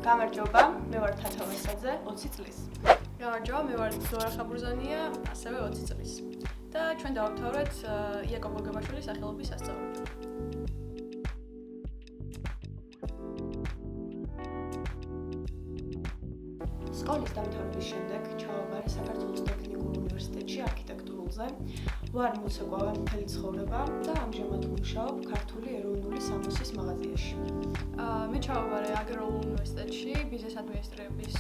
გამარჯობა, მე ვარ თათა ვასაძე, 20 წლის. გამარჯობა, მე ვარ ზორა ხაბურზანია, ასევე 20 წლის. და ჩვენ დავამთავრეთ იაკობ გოგებაშვილის სახელობის სასწავლებელი. სკოლის დამთავრების შემდეგ ჩავაბარე საქართველოს ტექნიკურ უნივერსიტეტში არქიტექტურულზე. ვარ მოცეკვავე მთელი ცხოვრება და ამჟამად ვმუშაობ ქართული ეროვნული სამოსის მაღაზიაში. მე ჩავაბარე აგრარულ უნივერსიტეტში ბიზნეს ადმინისტრირების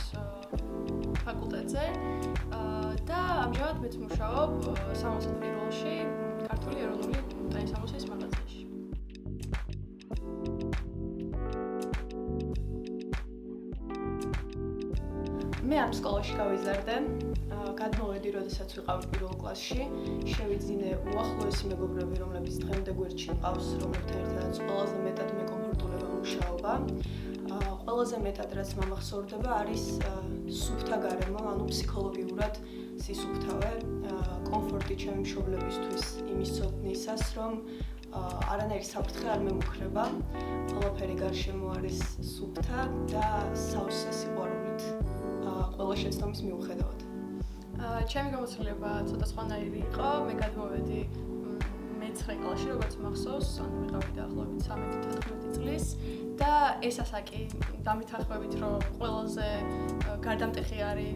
ფაკულტეტზე და ამჟამად მეც მუშაობ სამოსის პირველში ქართული ეროვნული სამოსის მაღაზიაში. მე ამ სკოლაში გავიზარდე, გადმოვედი, როდესაც ვიყავი პირველ კლასში, შევიძინე უახლოესი მეგობრები, რომლებიც დღემდე გვერდში მყავს, რომლებთან ერთადაც ყველაზე მეტად მეკომფორტულება მუშაობა. ყველაზე მეტად რაც მომახსოვრდება არის სუფთა გარემო, ანუ ფსიქოლოგიურად სისუფთავე, კომფორტი ჩემი მშობლებისთვის იმის ცოდნისას, რომ არანაირი საფრთხე არ მემუქრება, ყველაფერი გარშემო არის სუფთა და სავსე სიყვარულით ყველა შეცდომის მიუხედავად. ჩემი გამოცდილება ცოტა სხვანაირი იყო, მე გადმოვედი მე-9 კლასში, როგორც მახსოვს, ანუ ვიყავი დაახლოებით 13-14 წლის და ეს ასაკი დამითანხმებით, რომ ყველაზე გარდამტეხი არის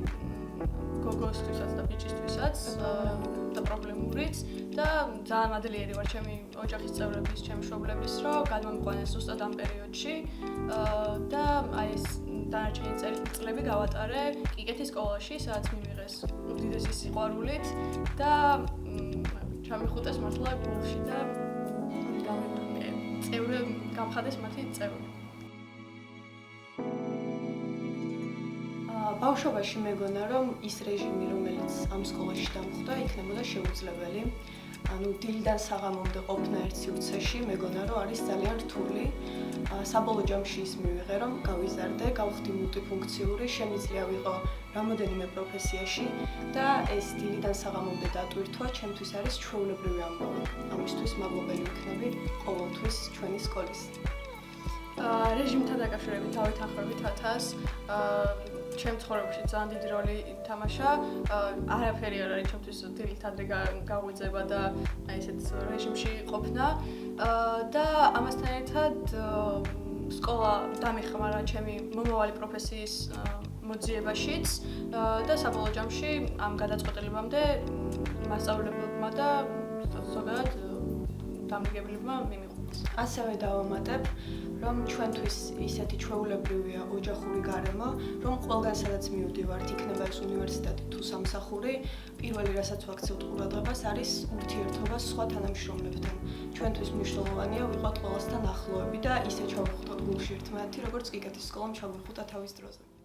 გოგოსთვისაც და ბიჭისთვისაც და პრობლემურიც და ძალიან მადლიერი ვარ ჩემი ოჯახის წევრების, ჩემი მშობლების, რომ გადმომიყვანეს ზუსტად ამ პერიოდში და აი ეს დანარჩენი წლები გავატარე კიკეთის სკოლაში, სადაც მიმიღეს უდიდესი სიყვარულით და ჩამიხუტეს მართლა გულში და გამხადეს მათი წევრი. ბავშვობაში მეგონა, რომ ის რეჟიმი, რომელიც ამ სკოლაში დამხვდა, იქნებოდა შეუძლებელი. ანუ დილიდან საღამომდე ყოფნა ერთ სივრცეში, მეგონა, რომ არის ძალიან რთული. საბოლოო ჯამში ის მივიღე, რომ გავიზარდე, გავხდი მულტიფუნქციური, შემიძლია ვიყო რამოდენიმე პროფესიაში და ეს დილიდან საღამომდე დატვირთვა ჩემთვის არის ჩვეულებრივი ამბავი. ამისთვის მადლობელი ვიქნები ყოველთვის ჩვენი სკოლის. რეჟიმთან დაკავშირებით დავითანხმებით თათას ჩემ ცხოვრებაში ძალიან დიდი როლი ითამაშა. არაფერი არ არის ჩემთვის დილით ადრე გაღვიძება და აი ესეთ რეჟიმში ყოფნა და ამასთან ერთად სკოლა დამეხმარა ჩემი მომავალი პროფესიის მოძიებაშიც და საბოლოო ჯამში ამ გადაწყვეტილებამდე მასწავლებლებმა და ზოგადად დამრიგებლებმა მიმიღეს. ასევე დავამატებ, რომ ჩვენთვის ისეთი ჩვეულებრივია ოჯახური გარემო, რომ ყველგან სადაც მივდივართ, იქნება ეს უნივერსიტეტი თუ სამსახური, პირველი რასაც ვაქცევთ ყურადღებას არის ურთიერთობა სხვა თანამშრომლებთან. ჩვენთვის მნიშვნელოვანია ვიყოთ ყველასთან ახლოები და ისე ჩავიხუტოთ გულში ერთმანეთი, როგორც კიკეთის სკოლამ ჩავიხუტა თავის დროზე.